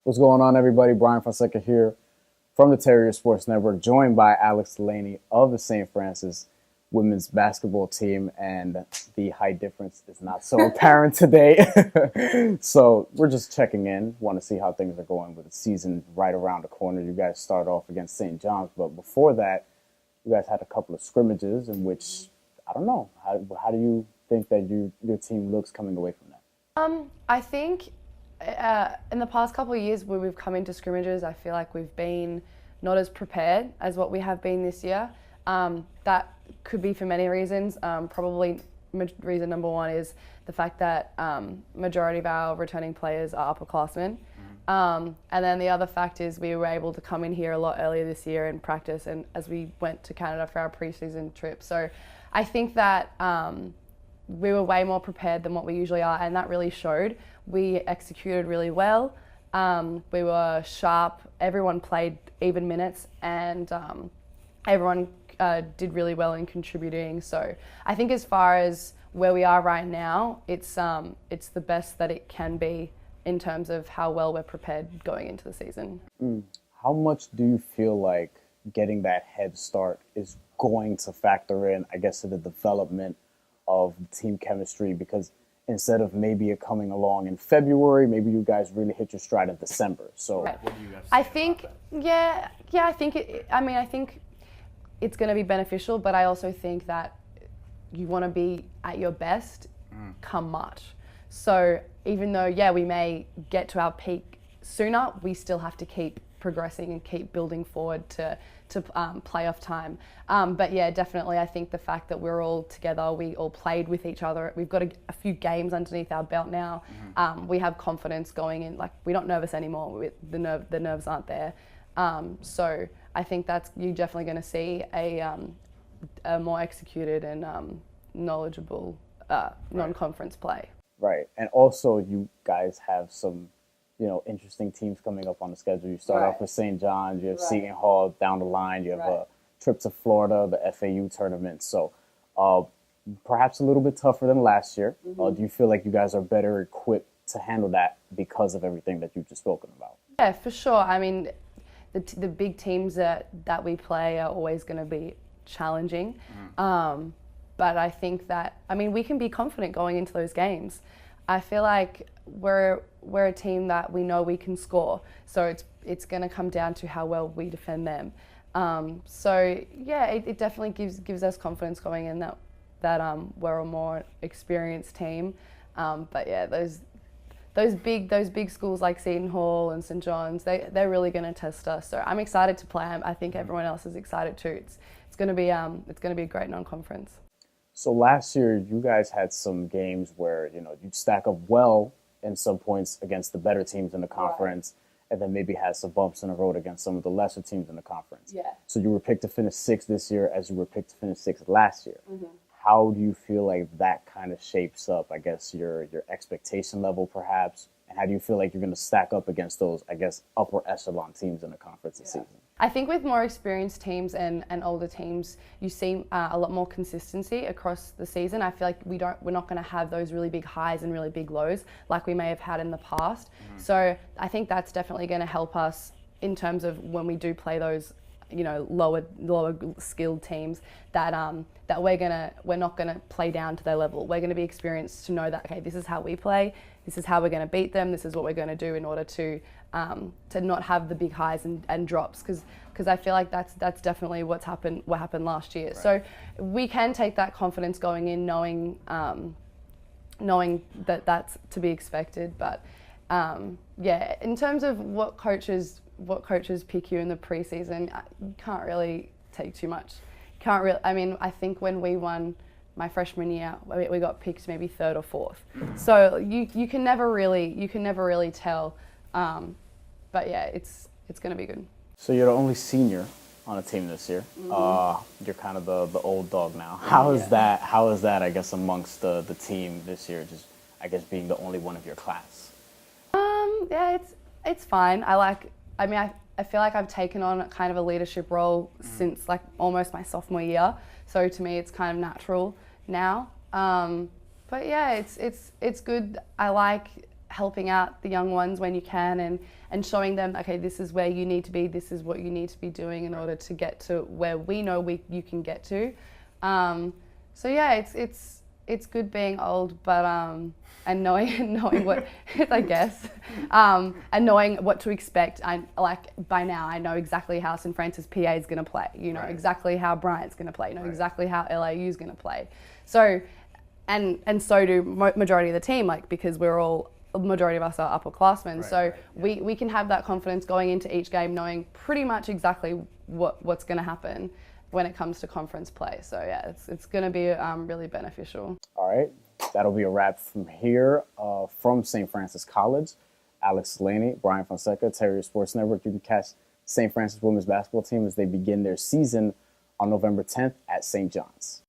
What's going on, everybody? Bryan Fonseca here from the Terriers Sports Network, joined by Alex Delaney of the St. Francis women's basketball team, and the height difference is not so apparent today. So we're just checking in, want to see how things are going with the season right around the corner. You guys start off against St. John's, but before that, you guys had a couple of scrimmages in which, I don't know, how do you think that your team looks coming away from that? I think in the past couple of years where we've come into scrimmages, I feel like we've been not as prepared as what we have been this year. That could be for many reasons. Probably reason number one is the fact that majority of our returning players are upperclassmen. And then the other fact is we were able to come in here a lot earlier this year and practice, and as we went to Canada for our preseason trip. So I think that we were way more prepared than what we usually are, and that really showed. We executed really well. We were sharp. Everyone played even minutes, and everyone did really well in contributing. So I think as far as where we are right now, it's the best that it can be in terms of how well we're prepared going into the season. How much do you feel like getting that head start is going to factor in, I guess, to the development of team chemistry? Because instead of maybe it coming along in February, maybe you guys really hit your stride in December. So Right. what do you guys I think think, about that? yeah, I think I think it's going to be beneficial, but I also think that you want to be at your best come March. So even though, yeah, we may get to our peak sooner, we still have to keep progressing and keep building forward to playoff time. But yeah, definitely, I think the fact that we're all together, we all played with each other. We've got a few games underneath our belt now. We have confidence going in. Like, we're not nervous anymore. The nerves aren't there. So I think you're definitely going to see a more executed and knowledgeable non-conference play. Right. And also you guys have some, interesting teams coming up on the schedule. You start off with St. John's, you have Seton Hall down the line, you have a trip to Florida, the FAU tournament. So perhaps a little bit tougher than last year. Do you feel like you guys are better equipped to handle that because of everything that you've just spoken about? Yeah, for sure. I mean, the big teams that we play are always going to be challenging. But I think that, we can be confident going into those games. I feel like we're a team that we know we can score. So it's going to come down to how well we defend them. So yeah, it definitely gives us confidence going in that we're a more experienced team. But yeah, those big schools like Seton Hall and St. John's, they're really going to test us. So I'm excited to play. I think everyone else is excited too. It's going to be a great non-conference. So last year, you guys had some games where, you'd stack up well in some points against the better teams in the conference, and then maybe had some bumps in the road against some of the lesser teams in the conference. Yeah. So you were picked to finish sixth this year as you were picked to finish sixth last year. How do you feel like that kind of shapes up, I guess, your expectation level perhaps? And how do you feel like you're going to stack up against those, I guess, upper echelon teams in the conference this season? I think with more experienced teams and older teams, you see a lot more consistency across the season. I feel like we're not going to have those really big highs and really big lows like we may have had in the past. So I think that's definitely going to help us in terms of when we do play those, lower skilled teams, that we're not gonna play down to their level. We're gonna be experienced to know that, okay, this is how we play, this is how we're gonna beat them, this is what we're gonna do in order to not have the big highs and drops, because I feel like that's definitely what happened last year. Right. So we can take that confidence going in, knowing that that's to be expected. But yeah, in terms of what coaches pick you in the preseason, you can't really take too much. I think when we won my freshman year, we got picked maybe third or fourth. So you can never really tell. But yeah, it's going to be good. So you're the only senior on a team this year. You're kind of the old dog now. How is that, I guess, amongst the team this year, just, I guess, being the only one of your class? Yeah, it's fine. I feel like I've taken on kind of a leadership role since like almost my sophomore year. So to me, it's kind of natural now. But yeah, it's good. I like helping out the young ones when you can, and showing them, okay, this is where you need to be, this is what you need to be doing in order to get to where we know you can get to. So yeah, it's good being old, but and knowing what I guess, and knowing what to expect. By now I know exactly how St. Francis PA is going to play. You know exactly how Bryant's going to play. You know exactly how LAU is going to play. So, and so do majority of the team, like, because majority of us are upperclassmen. We can have that confidence going into each game, knowing pretty much exactly what's going to happen when it comes to conference play. So yeah, it's going to be really beneficial. All right, that'll be a wrap from here. From St. Francis College, Alex Delaney, Bryan Fonseca, Terriers Sports Network. You can catch St. Francis women's basketball team as they begin their season on November 10th at St. John's.